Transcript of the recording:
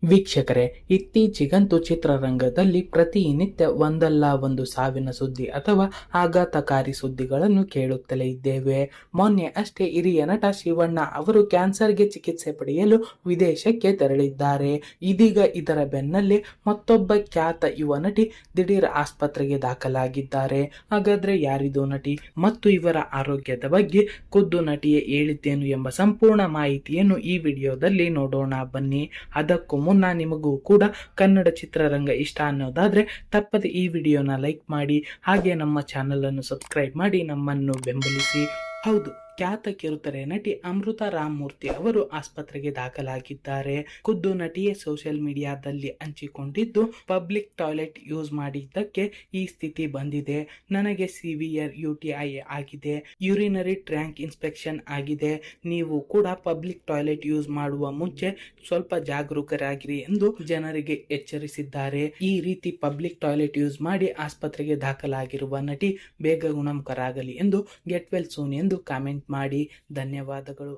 ವೀಕ್ಷಕರೇ, ಇತ್ತೀಚೆಗಂತೂ ಚಿತ್ರರಂಗದಲ್ಲಿ ಪ್ರತಿನಿತ್ಯ ಒಂದಲ್ಲ ಒಂದು ಸಾವಿನ ಸುದ್ದಿ ಅಥವಾ ಆಘಾತಕಾರಿ ಸುದ್ದಿಗಳನ್ನು ಕೇಳುತ್ತಲೇ ಇದ್ದೇವೆ. ಮೊನ್ನೆ ಅಷ್ಟೇ ಹಿರಿಯ ನಟ ಶಿವಣ್ಣ ಅವರು ಕ್ಯಾನ್ಸರ್ಗೆ ಚಿಕಿತ್ಸೆ ಪಡೆಯಲು ವಿದೇಶಕ್ಕೆ ತೆರಳಿದ್ದಾರೆ. ಇದೀಗ ಇದರ ಬೆನ್ನಲ್ಲೇ ಮತ್ತೊಬ್ಬ ಖ್ಯಾತ ಯುವ ನಟಿ ದಿಢೀರ್ ಆಸ್ಪತ್ರೆಗೆ ದಾಖಲಾಗಿದ್ದಾರೆ. ಹಾಗಾದ್ರೆ ಯಾರಿದು ನಟಿ ಮತ್ತು ಇವರ ಆರೋಗ್ಯದ ಬಗ್ಗೆ ಖುದ್ದು ನಟಿಯೇ ಹೇಳಿದ್ದೇನು ಎಂಬ ಸಂಪೂರ್ಣ ಮಾಹಿತಿಯನ್ನು ಈ ವಿಡಿಯೋದಲ್ಲಿ ನೋಡೋಣ ಬನ್ನಿ. ಅದಕ್ಕೂ ಮುನ್ನ ನಿಮಗೂ ಕೂಡ ಕನ್ನಡ ಚಿತ್ರರಂಗ ಇಷ್ಟ ಅನ್ನೋದಾದ್ರೆ ತಪ್ಪದೆ ಈ ವಿಡಿಯೋನ ಲೈಕ್ ಮಾಡಿ, ಹಾಗೆ ನಮ್ಮ ಚಾನೆಲ್ ಅನ್ನು ಸಬ್ಸ್ಕ್ರೈಬ್ ಮಾಡಿ ನಮ್ಮನ್ನು ಬೆಂಬಲಿಸಿ. ಹೌದು, ಖ್ಯಾತ ಕಿರುತೆರೆ ನಟಿ ಅಮೃತ ರಾಮಮೂರ್ತಿ ಅವರು ಆಸ್ಪತ್ರೆಗೆ ದಾಖಲಾಗಿದ್ದಾರೆ. ಖುದ್ದು ನಟಿಯೇ ಸೋಷಿಯಲ್ ಮೀಡಿಯಾದಲ್ಲಿ ಹಂಚಿಕೊಂಡಿದ್ದು, ಪಬ್ಲಿಕ್ ಟಾಯ್ಲೆಟ್ ಯೂಸ್ ಮಾಡಿದ್ದಕ್ಕೆ ಈ ಸ್ಥಿತಿ ಬಂದಿದೆ. ನನಗೆ ಸಿವಿಯರ್ UTI ಆಗಿದೆ, ಯೂರಿನರಿ ಟ್ರ್ಯಾಂಕ್ ಇನ್ಸ್ಪೆಕ್ಷನ್ ಆಗಿದೆ. ನೀವು ಕೂಡ ಪಬ್ಲಿಕ್ ಟಾಯ್ಲೆಟ್ ಯೂಸ್ ಮಾಡುವ ಮುಂಚೆ ಸ್ವಲ್ಪ ಜಾಗರೂಕರಾಗಿರಿ ಎಂದು ಜನರಿಗೆ ಎಚ್ಚರಿಸಿದ್ದಾರೆ. ಈ ರೀತಿ ಪಬ್ಲಿಕ್ ಟಾಯ್ಲೆಟ್ ಯೂಸ್ ಮಾಡಿ ಆಸ್ಪತ್ರೆಗೆ ದಾಖಲಾಗಿರುವ ನಟಿ ಬೇಗ ಗುಣಮುಖರಾಗಲಿ ಎಂದು ಗೆಟ್ ವೆಲ್ ಸೂನ್ ಎಂದು ಕಾಮೆಂಟ್ ಮಾಡಿ. ಧನ್ಯವಾದಗಳು.